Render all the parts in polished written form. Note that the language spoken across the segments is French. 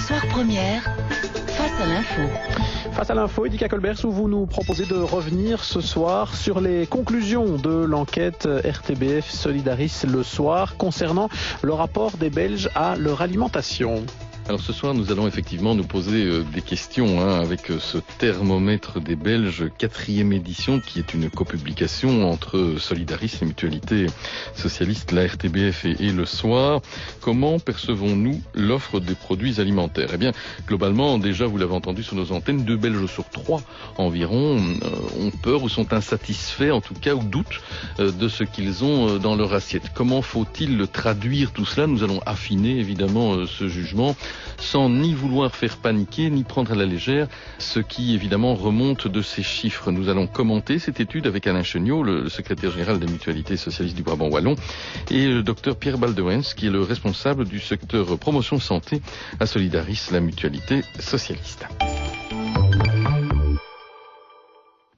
Soir Première, face à l'info. Face à l'info, Edika Colbert, où vous nous proposez de revenir ce soir sur les conclusions de l'enquête RTBF Solidaris le soir concernant le rapport des Belges à leur alimentation. Alors ce soir, nous allons effectivement nous poser des questions avec ce thermomètre des Belges, 4e édition, qui est une copublication entre Solidaris et Mutualité Socialiste, la RTBF et le soir. Comment percevons-nous l'offre des produits alimentaires ? Eh bien, globalement, déjà, vous l'avez entendu sur nos antennes, 2 Belges sur 3 environ ont peur ou sont insatisfaits, en tout cas, ou doutent de ce qu'ils ont dans leur assiette. Comment faut-il traduire tout cela ? Nous allons affiner, évidemment, ce jugement, sans ni vouloir faire paniquer, ni prendre à la légère ce qui, évidemment, remonte de ces chiffres. Nous allons commenter cette étude avec Alain Cheniot, le secrétaire général des Mutualités Socialistes du Brabant Wallon, et le docteur Pierre Baldewens, qui est le responsable du secteur promotion santé à Solidaris, la Mutualité Socialiste.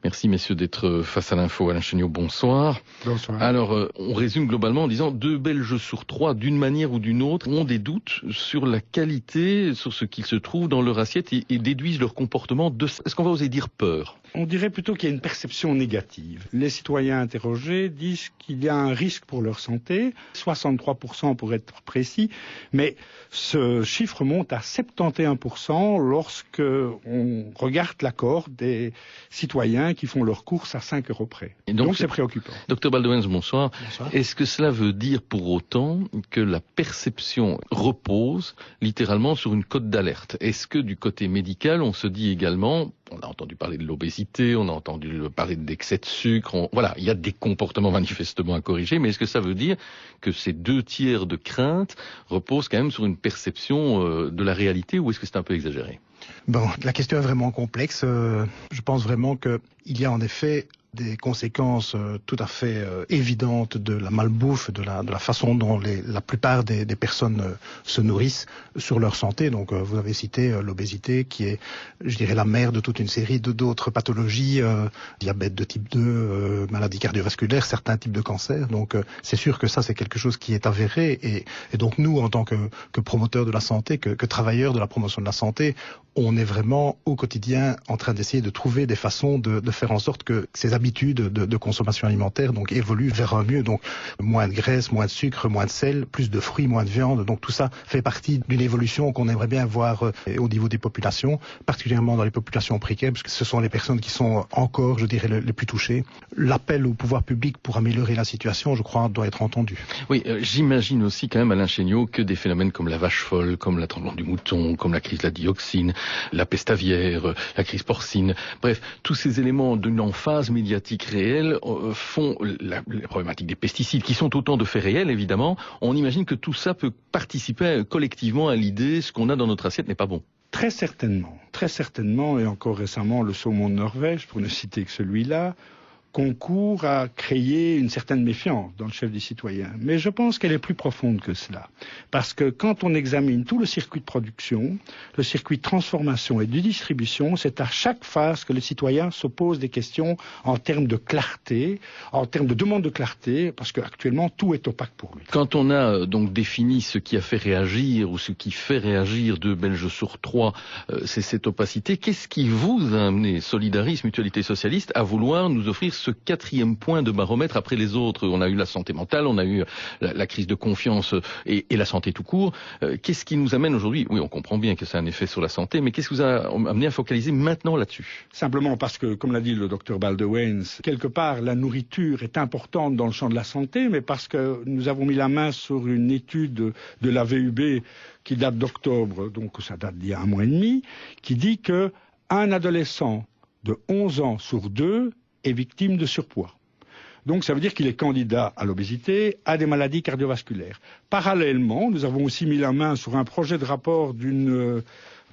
Merci messieurs d'être face à l'info. Alain Cheniot, bonsoir. Bonsoir. Alors, on résume globalement en disant 2 Belges sur 3, d'une manière ou d'une autre, ont des doutes sur la qualité, sur ce qu'il se trouve dans leur assiette et déduisent leur comportement de... Est-ce qu'on va oser dire peur ? On dirait plutôt qu'il y a une perception négative. Les citoyens interrogés disent qu'il y a un risque pour leur santé, 63% pour être précis, mais ce chiffre monte à 71% lorsque on regarde l'accord des citoyens qui font leurs courses à 5 € près. Et donc c'est préoccupant. Docteur Baldewens, bonsoir. Bonsoir. Est-ce que cela veut dire pour autant que la perception repose littéralement sur une cote d'alerte ? Est-ce que du côté médical, on se dit également... On a entendu parler de l'obésité, on a entendu parler d'excès de sucre. Voilà, il y a des comportements manifestement à corriger, mais est-ce que ça veut dire que ces 2 tiers de crainte reposent quand même sur une perception de la réalité, ou est-ce que c'est un peu exagéré ? Bon, la question est vraiment complexe. Je pense vraiment qu'il y a en effet des conséquences tout à fait évidentes de la malbouffe, de la façon dont la plupart des personnes se nourrissent sur leur santé. Donc vous avez cité l'obésité qui est, je dirais, la mère de toute une série d'autres pathologies, diabète de type 2, maladies cardiovasculaires, certains types de cancers. Donc c'est sûr que ça c'est quelque chose qui est avéré et donc nous en tant que promoteurs de la santé, que travailleurs de la promotion de la santé, on est vraiment au quotidien en train d'essayer de trouver des façons de faire en sorte que ces habitudes de consommation alimentaire donc évoluent vers un mieux. Donc moins de graisse, moins de sucre, moins de sel, plus de fruits, moins de viande. Donc tout ça fait partie d'une évolution qu'on aimerait bien voir au niveau des populations, particulièrement dans les populations précaires, parce que ce sont les personnes qui sont encore, je dirais, les plus touchées. L'appel au pouvoir public pour améliorer la situation, je crois, doit être entendu. Oui, j'imagine aussi quand même, Alain Cheniot, que des phénomènes comme la vache folle, comme la tremblement du mouton, comme la crise de la dioxine, la peste aviaire, la crise porcine, bref, tous ces éléments d'une emphase médiatique réelle font la problématique des pesticides, qui sont autant de faits réels, évidemment. On imagine que tout ça peut participer collectivement à l'idée ce qu'on a dans notre assiette n'est pas bon. Très certainement, et encore récemment, le saumon de Norvège, pour ne citer que celui-là, concourt à créer une certaine méfiance dans le chef des citoyens. Mais je pense qu'elle est plus profonde que cela. Parce que quand on examine tout le circuit de production, le circuit de transformation et de distribution, c'est à chaque phase que le citoyen se pose des questions en termes de clarté, en termes de demande de clarté, parce qu'actuellement, tout est opaque pour lui. Quand on a donc défini ce qui a fait réagir, ou ce qui fait réagir 2 Belges sur 3, c'est cette opacité, qu'est-ce qui vous a amené, Solidaris, Mutualité Socialiste, à vouloir nous offrir ce 4e point de baromètre après les autres? On a eu la santé mentale, on a eu la crise de confiance et la santé tout court. Qu'est-ce qui nous amène aujourd'hui? Oui, on comprend bien que ça a un effet sur la santé, mais qu'est-ce qui vous a amené à focaliser maintenant là-dessus? Simplement parce que, comme l'a dit le docteur Baldewens, quelque part la nourriture est importante dans le champ de la santé, mais parce que nous avons mis la main sur une étude de la VUB qui date d'octobre, donc ça date d'il y a 1 mois et demi, qui dit que un adolescent de 11 ans sur 2 est victime de surpoids. Donc ça veut dire qu'il est candidat à l'obésité, à des maladies cardiovasculaires. Parallèlement, nous avons aussi mis la main sur un projet de rapport d'une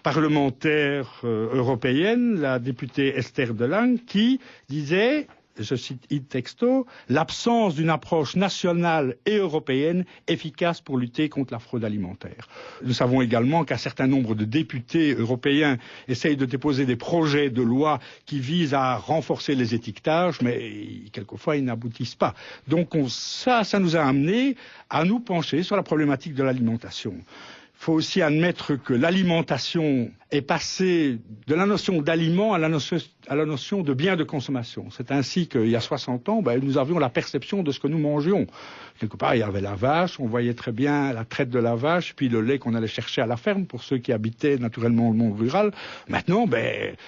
parlementaire européenne, la députée Esther de Lange, qui disait je cite in texto, l'absence d'une approche nationale et européenne efficace pour lutter contre la fraude alimentaire. Nous savons également qu'un certain nombre de députés européens essayent de déposer des projets de loi qui visent à renforcer les étiquetages, mais quelquefois ils n'aboutissent pas. Donc ça nous a amené à nous pencher sur la problématique de l'alimentation. Il faut aussi admettre que l'alimentation est passée de la notion d'aliment à la notion de bien de consommation. C'est ainsi qu'il y a 60 ans, nous avions la perception de ce que nous mangions. Quelque part, il y avait la vache, on voyait très bien la traite de la vache, puis le lait qu'on allait chercher à la ferme pour ceux qui habitaient naturellement le monde rural. Maintenant,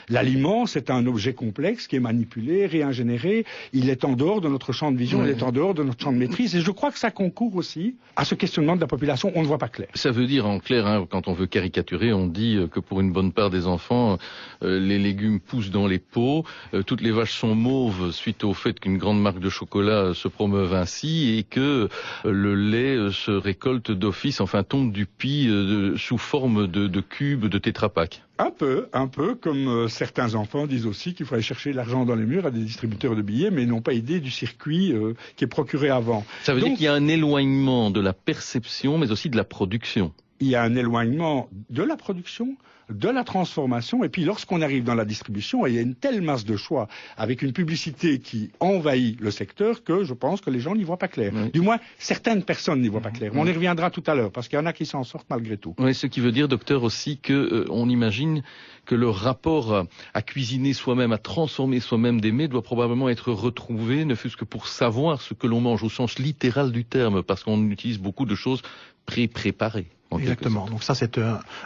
l'aliment, c'est un objet complexe qui est manipulé, réingénéré. Il est en dehors de notre champ de vision, il est en dehors de notre champ de maîtrise. Et je crois que ça concourt aussi à ce questionnement de la population. On ne voit pas clair. Ça veut dire en clair, quand on veut caricaturer, on dit que pour une bonne part des enfants, les légumes poussent dans les pots, toutes les vaches sont mauves suite au fait qu'une grande marque de chocolat se promeuve ainsi et que le lait se récolte d'office, tombe du pis sous forme de cubes de Tetra Pak. Un peu comme certains enfants disent aussi qu'il faut aller chercher l'argent dans les murs à des distributeurs de billets, mais ils n'ont pas idée du circuit qui est procuré avant. Ça veut dire qu'il y a un éloignement de la perception, mais aussi de la production. Il y a un éloignement de la production, de la transformation, et puis lorsqu'on arrive dans la distribution, il y a une telle masse de choix, avec une publicité qui envahit le secteur, que je pense que les gens n'y voient pas clair. Oui. Du moins, certaines personnes n'y voient pas clair. On y reviendra tout à l'heure, parce qu'il y en a qui s'en sortent malgré tout. Oui, ce qui veut dire, docteur, aussi que on imagine que le rapport à cuisiner soi-même, à transformer soi-même des mets, doit probablement être retrouvé, ne fût-ce que pour savoir ce que l'on mange au sens littéral du terme, parce qu'on utilise beaucoup de choses préparées. Exactement. Donc ça, c'est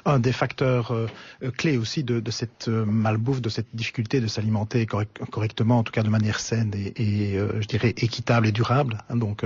un des facteurs clés aussi de cette malbouffe, de cette difficulté de s'alimenter correctement, en tout cas de manière saine et je dirais équitable et durable. Donc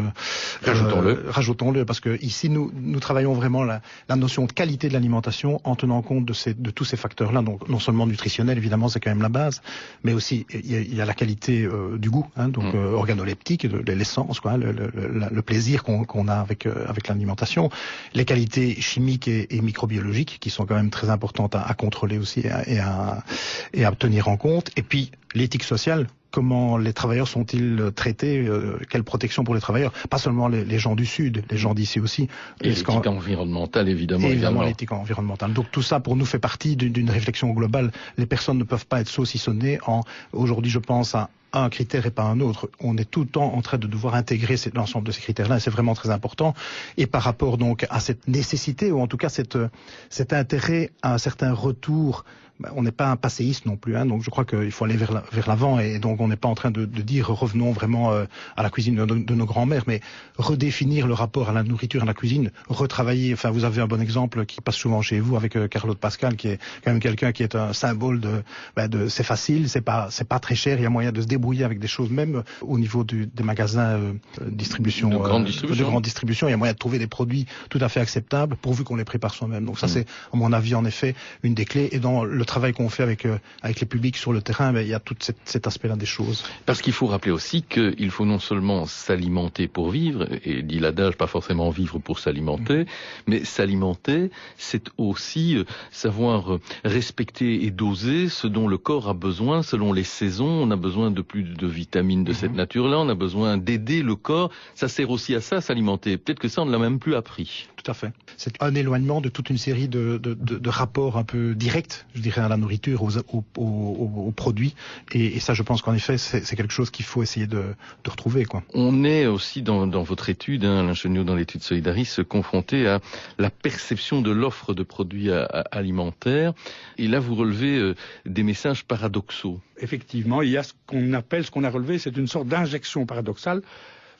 rajoutons-le, parce que ici nous travaillons vraiment la notion de qualité de l'alimentation en tenant compte de tous ces facteurs-là. Donc non seulement nutritionnel, évidemment, c'est quand même la base, mais aussi il y a la qualité du goût, donc organoleptique, de l'essence, le plaisir qu'on a avec l'alimentation, les qualités chimiques et microbiologiques qui sont quand même très importantes à contrôler aussi et à tenir en compte. Et puis l'éthique sociale. Comment les travailleurs sont-ils traités, quelle protection pour les travailleurs, pas seulement les gens du Sud, les gens d'ici aussi. Et l'éthique environnementale, évidemment. Évidemment, l'éthique environnementale. Donc tout ça, pour nous, fait partie d'une réflexion globale. Les personnes ne peuvent pas être saucissonnées aujourd'hui, je pense, à un critère et pas un autre. On est tout le temps en train de devoir intégrer l'ensemble de ces critères-là, et c'est vraiment très important. Et par rapport donc à cette nécessité, ou en tout cas cet intérêt à un certain retour, on n'est pas un passéiste non plus, donc je crois qu'il faut aller vers l'avant, et donc on n'est pas en train de dire revenons vraiment à la cuisine de nos grands-mères, mais redéfinir le rapport à la nourriture, à la cuisine, retravailler. Vous avez un bon exemple qui passe souvent chez vous avec Carlotte Pascal, qui est quand même quelqu'un qui est un symbole de c'est facile, c'est pas très cher, il y a moyen de se débrouiller avec des choses, même au niveau des magasins distribution, de grande distribution, il y a moyen de trouver des produits tout à fait acceptables pourvu qu'on les prépare soi-même. Donc ça, c'est à mon avis en effet une des clés, et dans le travail qu'on fait avec les publics sur le terrain, il y a tout cet aspect-là des choses. Parce qu'il faut rappeler aussi qu'il faut non seulement s'alimenter pour vivre, et dit l'adage, pas forcément vivre pour s'alimenter, mais s'alimenter, c'est aussi savoir respecter et doser ce dont le corps a besoin selon les saisons. On a besoin de plus de vitamines de cette nature-là, on a besoin d'aider le corps. Ça sert aussi à ça, s'alimenter. Peut-être que ça, on ne l'a même plus appris. Tout à fait. C'est un éloignement de toute une série de rapports un peu directs, je dirais, à la nourriture, aux produits. Et ça, je pense qu'en effet, c'est quelque chose qu'il faut essayer de retrouver, quoi. On est aussi dans votre étude, Alain Cheniot, dans l'étude Solidaris, confronté à la perception de l'offre de produits alimentaires. Et là, vous relevez des messages paradoxaux. Effectivement, il y a ce qu'on a relevé, c'est une sorte d'injection paradoxale.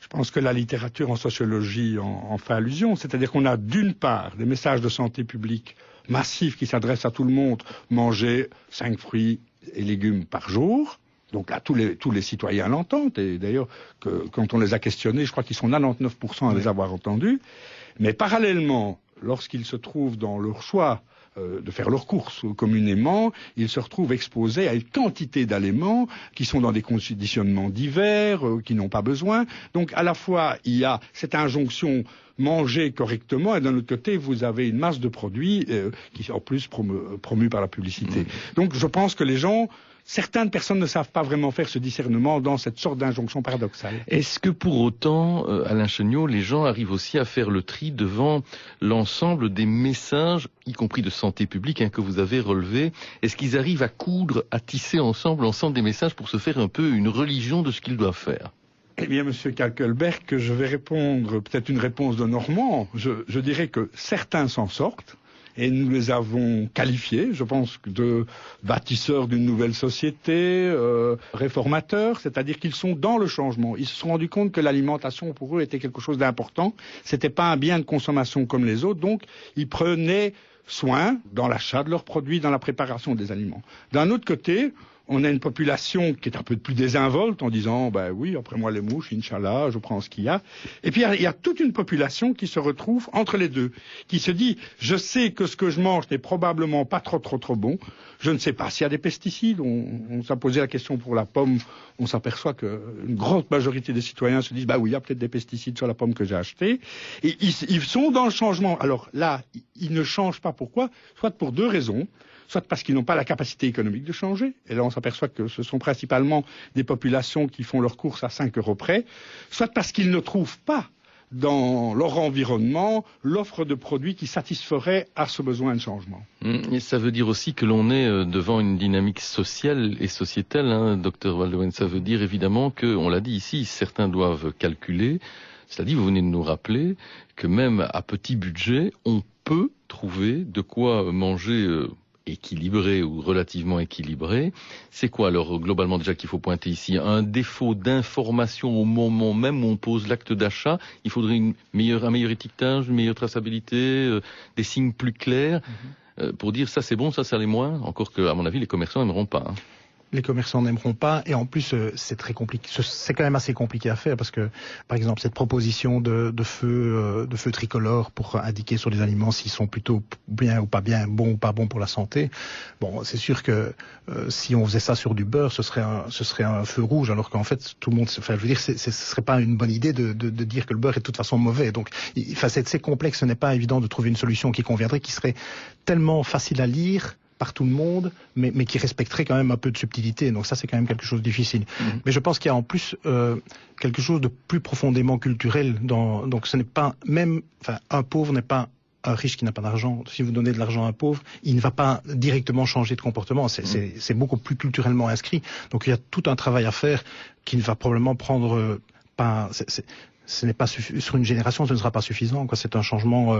Je pense que la littérature en sociologie en fait allusion. C'est-à-dire qu'on a d'une part des messages de santé publique massifs qui s'adressent à tout le monde, manger 5 fruits et légumes par jour. Donc là, tous les citoyens l'entendent. Et d'ailleurs, quand on les a questionnés, je crois qu'ils sont 99% à les avoir entendus. Mais parallèlement, lorsqu'ils se trouvent dans leur choix de faire leurs courses communément, ils se retrouvent exposés à une quantité d'aliments qui sont dans des conditionnements divers, qui n'ont pas besoin. Donc à la fois, il y a cette injonction manger correctement, et d'un autre côté, vous avez une masse de produits qui sont en plus promus par la publicité. Donc je pense que certaines personnes ne savent pas vraiment faire ce discernement dans cette sorte d'injonction paradoxale. Est-ce que pour autant, Alain Cheniot, les gens arrivent aussi à faire le tri devant l'ensemble des messages, y compris de santé publique, que vous avez relevés? Est-ce qu'ils arrivent à coudre, à tisser ensemble l'ensemble des messages pour se faire un peu une religion de ce qu'ils doivent faire? Eh bien, Monsieur Kalkelberg, je vais répondre peut-être une réponse de Normand. Je dirais que certains s'en sortent, et nous les avons qualifiés, je pense, de bâtisseurs d'une nouvelle société, réformateurs, c'est-à-dire qu'ils sont dans le changement. Ils se sont rendus compte que l'alimentation pour eux était quelque chose d'important. C'était pas un bien de consommation comme les autres, donc ils prenaient soin dans l'achat de leurs produits, dans la préparation des aliments. D'un autre côté, on a une population qui est un peu plus désinvolte en disant ben oui, après moi les mouches, Inch'Allah, je prends ce qu'il y a. Et puis il y a toute une population qui se retrouve entre les deux, qui se dit je sais que ce que je mange n'est probablement pas trop bon, je ne sais pas s'il y a des pesticides, on s'est posé la question pour la pomme, on s'aperçoit qu'une grande majorité des citoyens se disent bah oui, il y a peut-être des pesticides sur la pomme que j'ai achetée, et ils sont dans le changement. Alors là, ils ne changent pas, pourquoi? Soit pour deux raisons. Soit parce qu'ils n'ont pas la capacité économique de changer, et là on s'aperçoit que ce sont principalement des populations qui font leurs courses à 5 € près, soit parce qu'ils ne trouvent pas dans leur environnement l'offre de produits qui satisferait à ce besoin de changement. Et ça veut dire aussi que l'on est devant une dynamique sociale et sociétale, hein, Dr Baldewen. Ça veut dire évidemment que, on l'a dit ici, certains doivent calculer. C'est-à-dire, vous venez de nous rappeler que même à petit budget, on peut trouver de quoi manger équilibré ou relativement équilibré. C'est quoi alors globalement déjà qu'il faut pointer ici? Un défaut d'information au moment même où on pose l'acte d'achat. Il faudrait un meilleur étiquetage, une meilleure traçabilité, des signes plus clairs pour dire ça c'est bon, ça l'est moins. Encore que à mon avis les commerçants n'aimeront pas. Hein. Les commerçants n'aimeront pas, et en plus c'est très compliqué. C'est quand même assez compliqué à faire parce que, par exemple, cette proposition de feu tricolore pour indiquer sur les aliments s'ils sont plutôt bien ou pas bien, bons ou pas bons pour la santé. Bon, c'est sûr que si on faisait ça sur du beurre, ce serait un feu rouge, alors qu'en fait tout le monde, enfin, je veux dire, ce serait pas une bonne idée de dire que le beurre est de toute façon mauvais. Donc, c'est complexe. Ce n'est pas évident de trouver une solution qui conviendrait, qui serait tellement facile à lire par tout le monde, mais qui respecterait quand même un peu de subtilité. Donc ça, c'est quand même quelque chose de difficile. Mais je pense qu'il y a en plus quelque chose de plus profondément culturel. Donc ce n'est pas un pauvre n'est pas un riche qui n'a pas d'argent. Si vous donnez de l'argent à un pauvre, il ne va pas directement changer de comportement. C'est beaucoup plus culturellement inscrit. Donc il y a tout un travail à faire qui ne va probablement prendre pas... Ce n'est pas sur une génération, ce ne sera pas suffisant. C'est un changement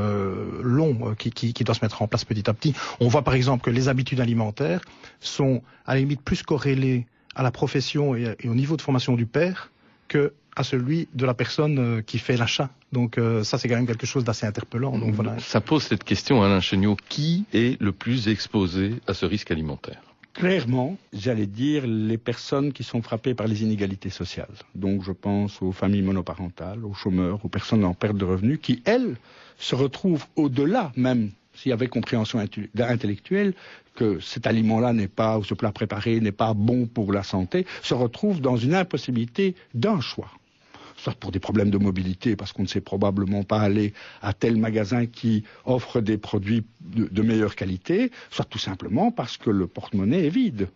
long qui doit se mettre en place petit à petit. On voit par exemple que les habitudes alimentaires sont à la limite plus corrélées à la profession et au niveau de formation du père que à celui de la personne qui fait l'achat. Donc ça, c'est quand même quelque chose d'assez interpellant. Donc, voilà. Ça pose cette question, Alain Chéniaud, qui est le plus exposé à ce risque alimentaire? Clairement, j'allais dire les personnes qui sont frappées par les inégalités sociales. Donc je pense aux familles monoparentales, aux chômeurs, aux personnes en perte de revenus qui, elles, se retrouvent au-delà même, s'il y avait compréhension intellectuelle, que cet aliment-là n'est pas, ou ce plat préparé n'est pas bon pour la santé, se retrouvent dans une impossibilité d'un choix. Soit pour des problèmes de mobilité, parce qu'on ne sait probablement pas aller à tel magasin qui offre des produits de meilleure qualité, soit tout simplement parce que le porte-monnaie est vide.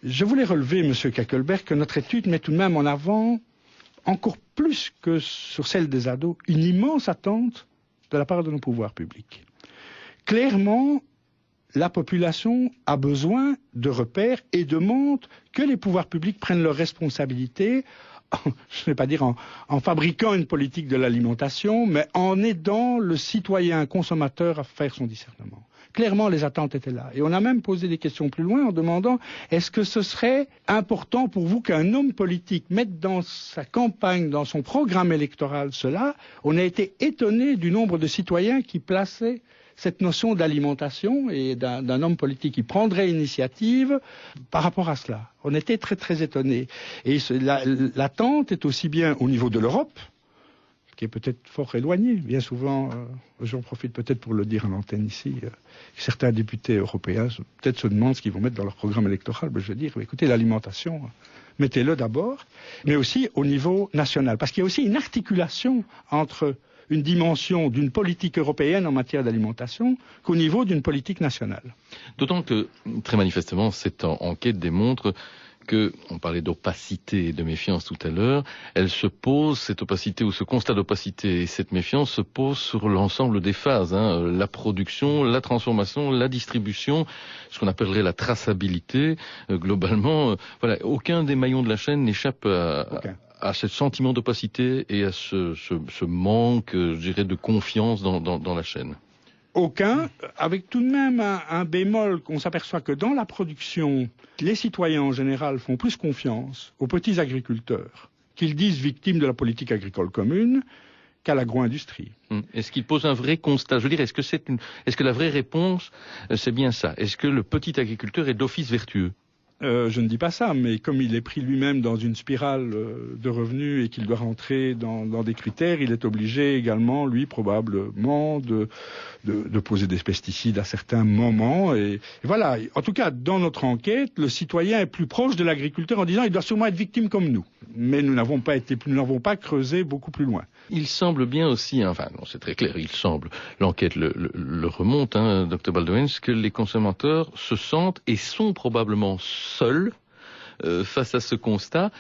Je voulais relever, Monsieur Kakelberg, que notre étude met tout de même en avant, encore plus que sur celle des ados, une immense attente de la part de nos pouvoirs publics. Clairement, la population a besoin de repères et demande que les pouvoirs publics prennent leurs responsabilités, je ne vais pas dire en fabriquant une politique de l'alimentation, mais en aidant le citoyen consommateur à faire son discernement. Clairement, les attentes étaient là. Et on a même posé des questions plus loin en demandant est-ce que ce serait important pour vous qu'un homme politique mette dans sa campagne, dans son programme électoral cela? On a été étonné du nombre de citoyens qui plaçaient cette notion d'alimentation et d'un homme politique qui prendrait initiative par rapport à cela. On était très très étonnés. Et l'attente est aussi bien au niveau de l'Europe, qui est peut-être fort éloignée. Bien souvent, j'en profite peut-être pour le dire à l'antenne ici, certains députés européens peut-être se demandent ce qu'ils vont mettre dans leur programme électoral. Je veux dire, écoutez, l'alimentation, mettez-le d'abord, mais aussi au niveau national. Parce qu'il y a aussi une articulation entre une dimension d'une politique européenne en matière d'alimentation qu'au niveau d'une politique nationale. D'autant que, très manifestement, cette enquête démontre que, on parlait d'opacité et de méfiance tout à l'heure, elle se pose, cette opacité ou ce constat d'opacité et cette méfiance se pose sur l'ensemble des phases, la production, la transformation, la distribution, ce qu'on appellerait la traçabilité. Globalement, voilà, aucun des maillons de la chaîne n'échappe à ce sentiment d'opacité et à ce manque, je dirais, de confiance dans la chaîne. Aucun, avec tout de même un bémol qu'on s'aperçoit que dans la production, les citoyens en général font plus confiance aux petits agriculteurs, qu'ils disent victimes de la politique agricole commune, qu'à l'agro-industrie. Est-ce qu'il pose un vrai constat? Je veux dire, est-ce que la vraie réponse, c'est bien ça? Est-ce que le petit agriculteur est d'office vertueux? Je ne dis pas ça, mais comme il est pris lui-même dans une spirale de revenus et qu'il doit rentrer dans des critères, il est obligé également, lui, probablement, de poser des pesticides à certains moments. Et voilà. En tout cas, dans notre enquête, le citoyen est plus proche de l'agriculteur en disant il doit sûrement être victime comme nous. Mais nous n'avons pas creusé beaucoup plus loin. Il semble bien aussi, enfin non, c'est très clair, il semble, l'enquête le remonte, Dr Baldewens, que les consommateurs se sentent et sont probablement seuls face à ce constat.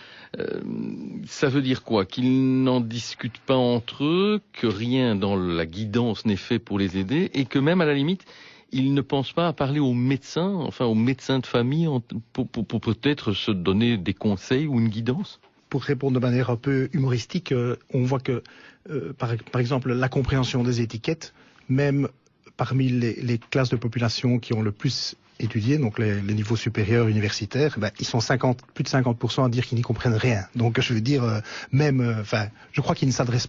Ça veut dire quoi? Qu'ils n'en discutent pas entre eux, que rien dans la guidance n'est fait pour les aider, et que même à la limite, ils ne pensent pas à parler aux médecins, enfin aux médecins de famille, pour peut-être se donner des conseils ou une guidance? Pour répondre de manière un peu humoristique, on voit que, par exemple, la compréhension des étiquettes, même parmi les classes de population qui ont le plus étudié, donc les niveaux supérieurs universitaires, ils sont plus de 50% à dire qu'ils n'y comprennent rien. Donc je veux dire, je crois qu'ils n'adressent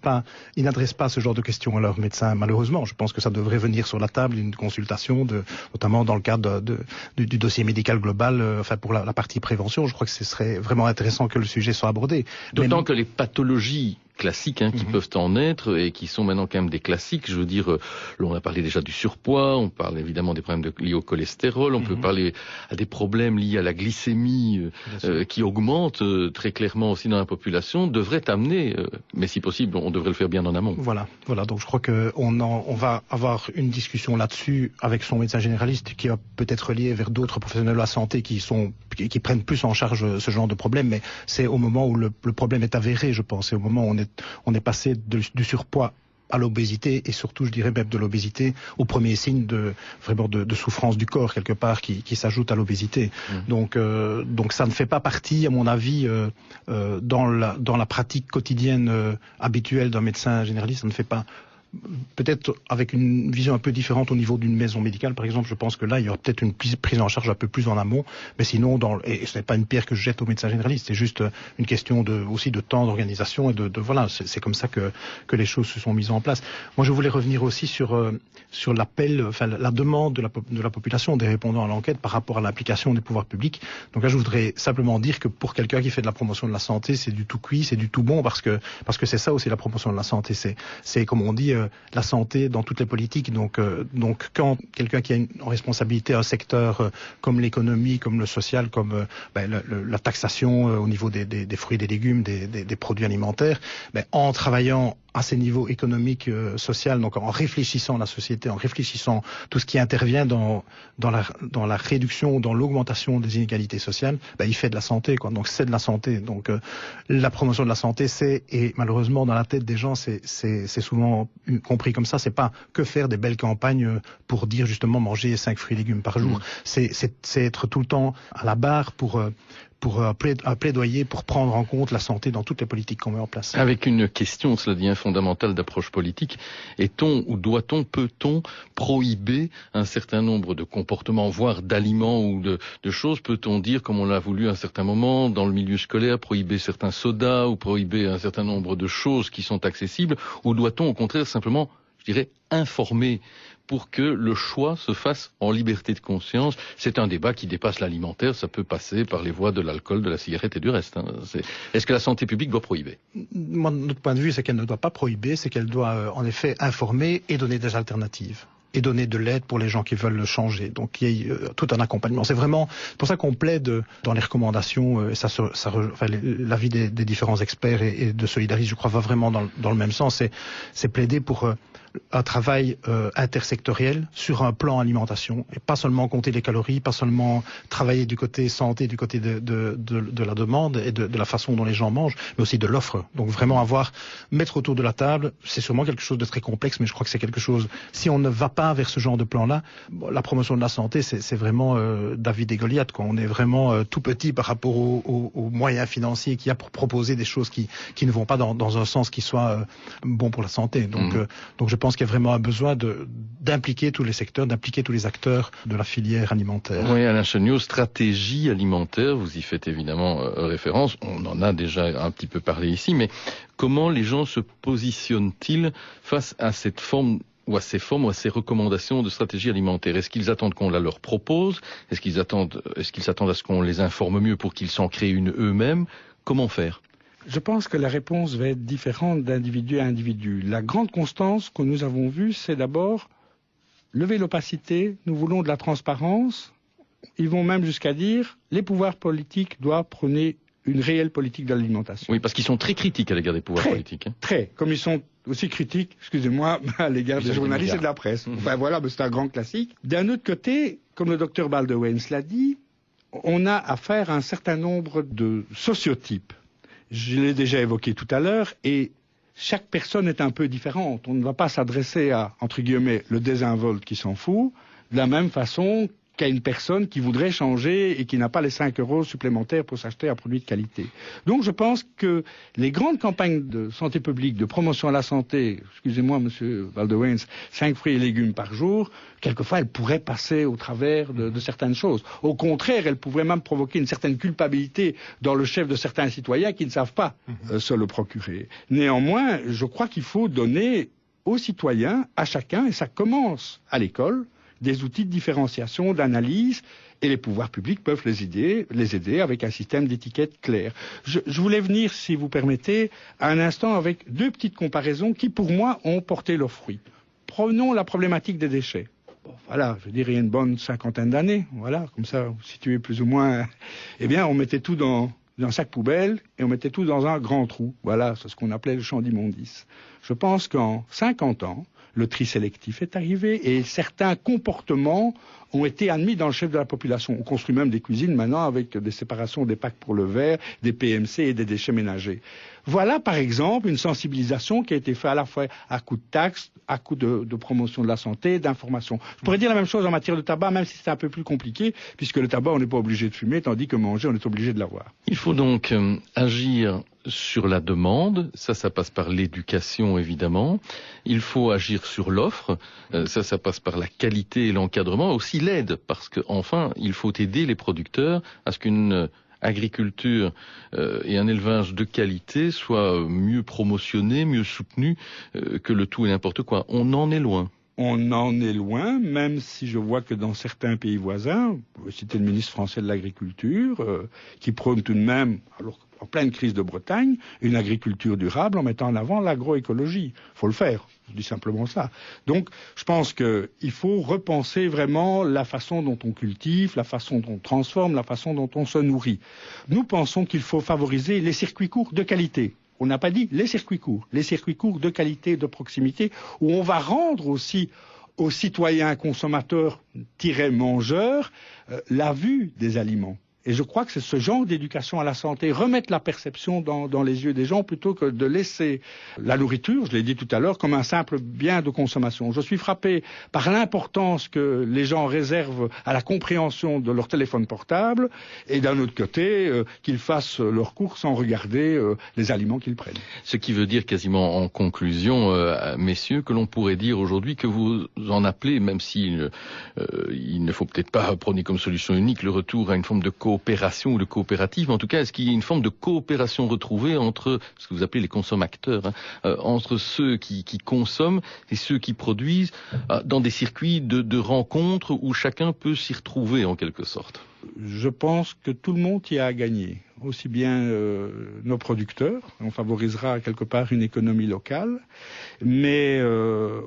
pas ce genre de questions à leurs médecins, malheureusement. Je pense que ça devrait venir sur la table, une consultation, notamment dans le cadre du dossier médical global, pour la partie prévention. Je crois que ce serait vraiment intéressant que le sujet soit abordé. D'autant que les pathologies classiques qui peuvent en être et qui sont maintenant quand même des classiques. Je veux dire, on a parlé déjà du surpoids, on parle évidemment des problèmes liés au cholestérol, on peut parler à des problèmes liés à la glycémie qui augmentent très clairement aussi dans la population, devrait amener, mais si possible, on devrait le faire bien en amont. Voilà. Donc je crois on va avoir une discussion là-dessus avec son médecin généraliste qui va peut-être lié vers d'autres professionnels de la santé qui prennent plus en charge ce genre de problème, mais c'est au moment où le problème est avéré, je pense, c'est au moment où on est passé du surpoids à l'obésité, et surtout, je dirais même de l'obésité au premier signe de souffrance du corps quelque part qui s'ajoute à l'obésité. Donc ça ne fait pas partie, à mon avis, dans la pratique quotidienne habituelle d'un médecin généraliste. Ça ne fait pas. Peut-être avec une vision un peu différente au niveau d'une maison médicale, par exemple, je pense que là, il y aura peut-être une prise en charge un peu plus en amont, mais sinon, et ce n'est pas une pierre que je jette aux médecins généralistes, c'est juste une question aussi de temps, d'organisation, et voilà, c'est comme ça que les choses se sont mises en place. Moi, je voulais revenir aussi sur l'appel, la demande de la population, des répondants à l'enquête par rapport à l'application des pouvoirs publics. Donc là, je voudrais simplement dire que pour quelqu'un qui fait de la promotion de la santé, c'est du tout cuit, c'est du tout bon, parce que c'est ça aussi la promotion de la santé, c'est comme on dit, la santé dans toutes les politiques. Donc quand quelqu'un qui a une responsabilité à un secteur comme l'économie, comme le social, comme la taxation au niveau des fruits et des légumes, des produits alimentaires, en travaillant à ces niveaux économiques, sociaux, donc en réfléchissant la société, en réfléchissant tout ce qui intervient dans la réduction, dans l'augmentation des inégalités sociales, il fait de la santé, quoi. Donc c'est de la santé. Donc la promotion de la santé, et malheureusement dans la tête des gens, c'est souvent compris comme ça. C'est pas que faire des belles campagnes pour dire justement manger 5 fruits et légumes par jour. C'est être tout le temps à la barre pour un plaidoyer pour prendre en compte la santé dans toutes les politiques qu'on met en place. Avec une question, cela devient fondamentale d'approche politique. Est-on ou doit-on, peut-on prohiber un certain nombre de comportements, voire d'aliments ou de choses? Peut-on dire, comme on l'a voulu à un certain moment dans le milieu scolaire, prohiber certains sodas ou prohiber un certain nombre de choses qui sont accessibles? Ou doit-on au contraire simplement, je dirais, informer pour que le choix se fasse en liberté de conscience? C'est un débat qui dépasse l'alimentaire, ça peut passer par les voies de l'alcool, de la cigarette et du reste. Est-ce que la santé publique doit prohiber? Notre point de vue, c'est qu'elle ne doit pas prohiber, c'est qu'elle doit en effet informer et donner des alternatives. Et donner de l'aide pour les gens qui veulent le changer. Donc il y a tout un accompagnement. C'est vraiment pour ça qu'on plaide dans les recommandations, et l'avis des différents experts et de Solidaris, je crois, va vraiment dans le même sens. C'est plaider pour un travail intersectoriel sur un plan alimentation, et pas seulement compter les calories, pas seulement travailler du côté santé, du côté de la demande et de la façon dont les gens mangent, mais aussi de l'offre. Donc vraiment mettre autour de la table, c'est sûrement quelque chose de très complexe, mais je crois que c'est quelque chose, si on ne va pas vers ce genre de plan-là. Bon, la promotion de la santé, c'est vraiment David et Goliath, quoi. On est vraiment tout petit par rapport aux moyens financiers qu'il y a pour proposer des choses qui ne vont pas dans un sens qui soit bon pour la santé. Donc je pense qu'il y a vraiment un besoin d'impliquer tous les secteurs, d'impliquer tous les acteurs de la filière alimentaire. Oui, Alain Chagnaud, stratégie alimentaire, vous y faites évidemment référence. On en a déjà un petit peu parlé ici, mais comment les gens se positionnent-ils face à cette forme ou à ces recommandations de stratégie alimentaire? Est-ce qu'ils attendent qu'on la leur propose? Est-ce qu'ils s'attendent à ce qu'on les informe mieux pour qu'ils s'en créent une eux-mêmes? Comment faire? Je pense que la réponse va être différente d'individu à individu. La grande constance que nous avons vue, c'est d'abord lever l'opacité, nous voulons de la transparence. Ils vont même jusqu'à dire les pouvoirs politiques doivent prôner une réelle politique de l'alimentation. Oui, parce qu'ils sont très critiques à l'égard des pouvoirs politiques. Très, comme ils sont aussi critiques, excusez-moi, à l'égard des journalistes et de la presse. Enfin voilà, c'est un grand classique. D'un autre côté, comme le docteur Baldewens l'a dit, on a affaire à un certain nombre de sociotypes. Je l'ai déjà évoqué tout à l'heure, et chaque personne est un peu différente. On ne va pas s'adresser à, entre guillemets, le désinvolte qui s'en fout, de la même façon qu'à une personne qui voudrait changer et qui n'a pas les 5 € supplémentaires pour s'acheter un produit de qualité. Donc je pense que les grandes campagnes de santé publique, de promotion à la santé, excusez-moi monsieur Baldewens, 5 fruits et légumes par jour, quelquefois elles pourraient passer au travers de certaines choses. Au contraire, elles pourraient même provoquer une certaine culpabilité dans le chef de certains citoyens qui ne savent pas se le procurer. Néanmoins, je crois qu'il faut donner aux citoyens, à chacun, et ça commence à l'école, des outils de différenciation, d'analyse, et les pouvoirs publics peuvent les aider avec un système d'étiquette clair. Je voulais venir, si vous permettez, à un instant avec 2 petites comparaisons qui, pour moi, ont porté leurs fruits. Prenons la problématique des déchets. Bon, voilà, je veux dire, il y a une bonne 50aine d'années, voilà, comme ça, vous situez plus ou moins, eh bien, on mettait tout dans un sac poubelle et on mettait tout dans un grand trou. Voilà, c'est ce qu'on appelait le champ d'immondice. Je pense qu'en 50 ans, le tri sélectif est arrivé et certains comportements ont été admis dans le chef de la population. On construit même des cuisines maintenant avec des séparations des packs pour le verre, des PMC et des déchets ménagers. Voilà par exemple une sensibilisation qui a été faite à la fois à coup de taxes, à coup de promotion de la santé, d'information. Je pourrais dire la même chose en matière de tabac, même si c'est un peu plus compliqué, puisque le tabac on n'est pas obligé de fumer, tandis que manger on est obligé de l'avoir. Il faut donc agir sur la demande, ça passe par l'éducation évidemment. Il faut agir sur l'offre, ça passe par la qualité et l'encadrement, aussi l'aide, parce que enfin il faut aider les producteurs à ce qu'une agriculture et un élevage de qualité soient mieux promotionnés, mieux soutenus que le tout et n'importe quoi. On en est loin. On en est loin, même si je vois que dans certains pays voisins, vous citez le ministre français de l'Agriculture, qui prône tout de même, alors en pleine crise de Bretagne, une agriculture durable en mettant en avant l'agroécologie. Il faut le faire, je dis simplement ça. Donc, je pense qu'il faut repenser vraiment la façon dont on cultive, la façon dont on transforme, la façon dont on se nourrit. Nous pensons qu'il faut favoriser les circuits courts de qualité. On n'a pas dit les circuits courts de qualité, de proximité, où on va rendre aussi aux citoyens consommateurs-mangeurs la vue des aliments. Et je crois que c'est ce genre d'éducation à la santé, remettre la perception dans les yeux des gens plutôt que de laisser la nourriture, je l'ai dit tout à l'heure, comme un simple bien de consommation. Je suis frappé par l'importance que les gens réservent à la compréhension de leur téléphone portable et d'un autre côté, qu'ils fassent leurs courses sans regarder les aliments qu'ils prennent. Ce qui veut dire quasiment en conclusion, messieurs, que l'on pourrait dire aujourd'hui que vous en appelez, même s'il ne faut peut-être pas prôner comme solution unique le retour à une forme de coopération ou de coopérative, mais en tout cas, est-ce qu'il y a une forme de coopération retrouvée entre ce que vous appelez les consommateurs, entre ceux qui consomment et ceux qui produisent, dans des circuits de rencontres où chacun peut s'y retrouver en quelque sorte? Je pense que tout le monde y a à gagner, aussi bien nos producteurs, on favorisera quelque part une économie locale, mais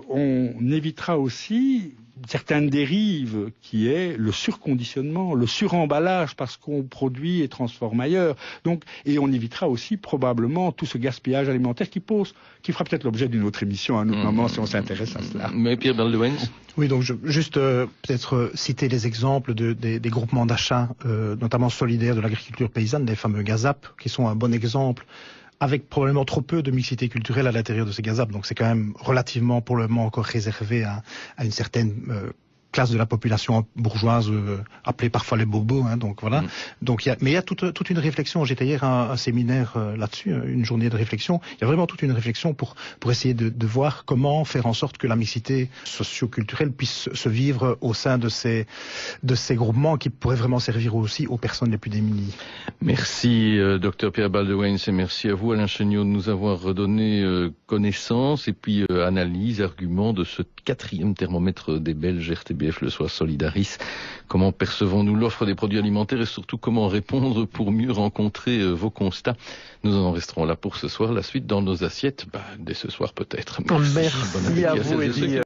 on évitera aussi certaines dérives qui est le surconditionnement, le suremballage parce qu'on produit et transforme ailleurs. Donc, et on évitera aussi probablement tout ce gaspillage alimentaire qui fera peut-être l'objet d'une autre émission à un autre moment si on s'intéresse à cela. Mais Pierre Baldewens. Oui, donc juste peut-être citer les exemples des groupements d'achat, notamment solidaires de l'agriculture paysanne, des fameux GASAP, qui sont un bon exemple avec probablement trop peu de mixité culturelle à l'intérieur de ces gazables. Donc c'est quand même relativement pour le moment encore réservé à une certaine classe de la population bourgeoise appelée parfois les bobos, hein, donc voilà. Donc il y a toute une réflexion. J'étais hier à un séminaire là-dessus, une journée de réflexion. Il y a vraiment toute une réflexion pour essayer de voir comment faire en sorte que la mixité socio-culturelle puisse se vivre au sein de ces groupements qui pourraient vraiment servir aussi aux personnes les plus démunies. Merci Dr Pierre Baldewijn, et merci à vous Alain Chéniaud de nous avoir redonné connaissance et puis analyse, argument de ce 4e thermomètre des Belges RTBF le soir Solidaris. Comment percevons-nous l'offre des produits alimentaires et surtout comment répondre pour mieux rencontrer vos constats. Nous en resterons là pour ce soir. La suite dans nos assiettes, dès ce soir peut-être. Merci à vous, Eddie.